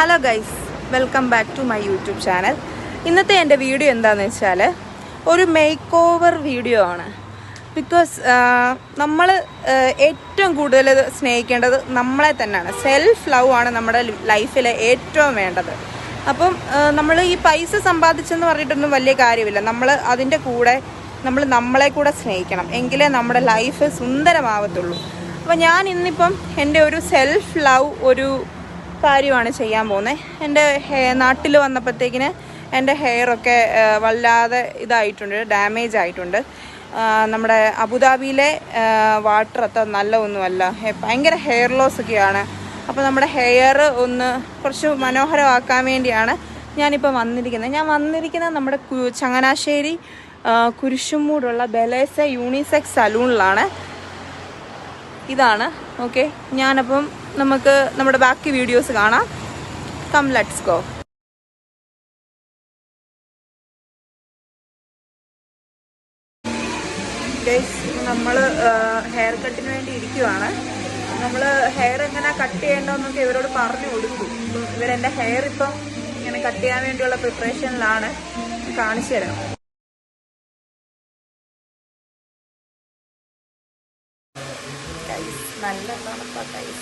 Hello guys, welcome back to my YouTube channel. ഇന്നത്തെ എൻ്റെ video എന്താണെന്ന് വെച്ചാൽ ഒരു മേക്ക് ഓവർ വീഡിയോ ആണ്. ബിക്കോസ് നമ്മൾ ഏറ്റവും കൂടുതൽ സ്നേഹിക്കേണ്ടത് നമ്മളെ തന്നെയാണ്. സെൽഫ് ലവ് ആണ് നമ്മുടെ ലൈഫിൽ ഏറ്റവും വേണ്ടത്. അപ്പം നമ്മൾ ഈ പൈസ സമ്പാദിച്ചെന്ന് പറഞ്ഞിട്ടൊന്നും വലിയ കാര്യമില്ല. നമ്മൾ അതിൻ്റെ കൂടെ നമ്മളെ കൂടെ സ്നേഹിക്കണം, എങ്കിലേ നമ്മുടെ ലൈഫ് സുന്ദരമാവത്തുള്ളൂ. അപ്പോൾ ഞാൻ ഇന്നിപ്പം എൻ്റെ ഒരു സെൽഫ് ലവ് ഒരു കാര്യമാണ് ചെയ്യാൻ പോകുന്നത്. എൻ്റെ നാട്ടിൽ വന്നപ്പോഴത്തേക്കിന് എൻ്റെ ഹെയറൊക്കെ വല്ലാതെ ഇതായിട്ടുണ്ട്, ഡാമേജ് ആയിട്ടുണ്ട്. നമ്മുടെ അബുദാബിയിലെ വാട്ടർ അത്ര നല്ല ഒന്നുമല്ല, ഭയങ്കര ഹെയർ ലോസ് ഒക്കെയാണ്. അപ്പോൾ നമ്മുടെ ഹെയർ ഒന്ന് കുറച്ച് മനോഹരമാക്കാൻ വേണ്ടിയാണ് ഞാനിപ്പോൾ വന്നിരിക്കുന്നത്. ഞാൻ വന്നിരിക്കുന്നത് നമ്മുടെ ചങ്ങനാശ്ശേരി കുരിശുമൂടുള്ള ബെലേസ യൂണിസെക്സ് സലൂണിലാണ്. ഇതാണ് ഓക്കെ. ഞാനപ്പം നമുക്ക് നമ്മുടെ ബാക്കി വീഡിയോസ് കാണാം. Come let's go. ഗൈസ്, നമ്മൾ ഹെയർ കട്ടിന് വേണ്ടി ഇരിക്കുവാണ്. നമ്മൾ ഹെയർ എങ്ങനെ കട്ട് ചെയ്യേണ്ടതെന്നൊക്കെ ഇവരോട് പറഞ്ഞു കൊടുക്കും. ഇവരെൻ്റെ ഹെയർ ഇപ്പം ഇങ്ങനെ കട്ട് ചെയ്യാൻ വേണ്ടിയുള്ള പ്രിപ്പറേഷനിലാണ്. കാണിച്ചു തരാം. നല്ല തണുപ്പാ ഗൈസ്.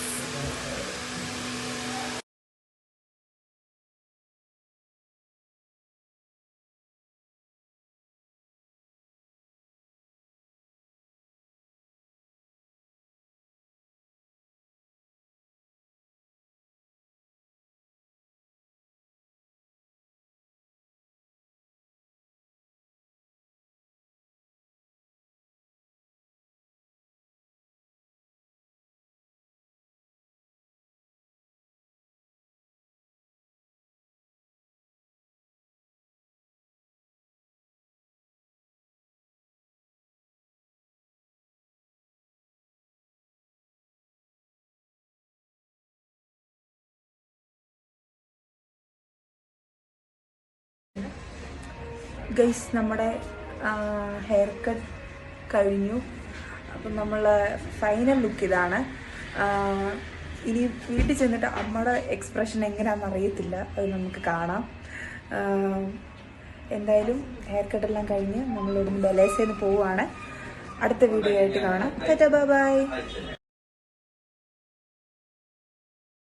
ഗൈസ്, നമ്മുടെ ഹെയർ കട്ട് കഴിഞ്ഞു. അപ്പം നമ്മൾ ഫൈനൽ ലുക്ക് ഇതാണ്. ഇനി വീട്ടിൽ ചെന്നിട്ട് അമ്മയുടെ എക്സ്പ്രഷൻ എങ്ങനെയാണെന്ന് അറിയത്തില്ല, അത് നമുക്ക് കാണാം. എന്തായാലും ഹെയർ കട്ടെല്ലാം കഴിഞ്ഞ് നമ്മളിവിടുന്ന് ബലേസയിൽ നിന്ന് പോവുകയാണ്. അടുത്ത വീഡിയോ ആയിട്ട് കാണാം. Bye bye.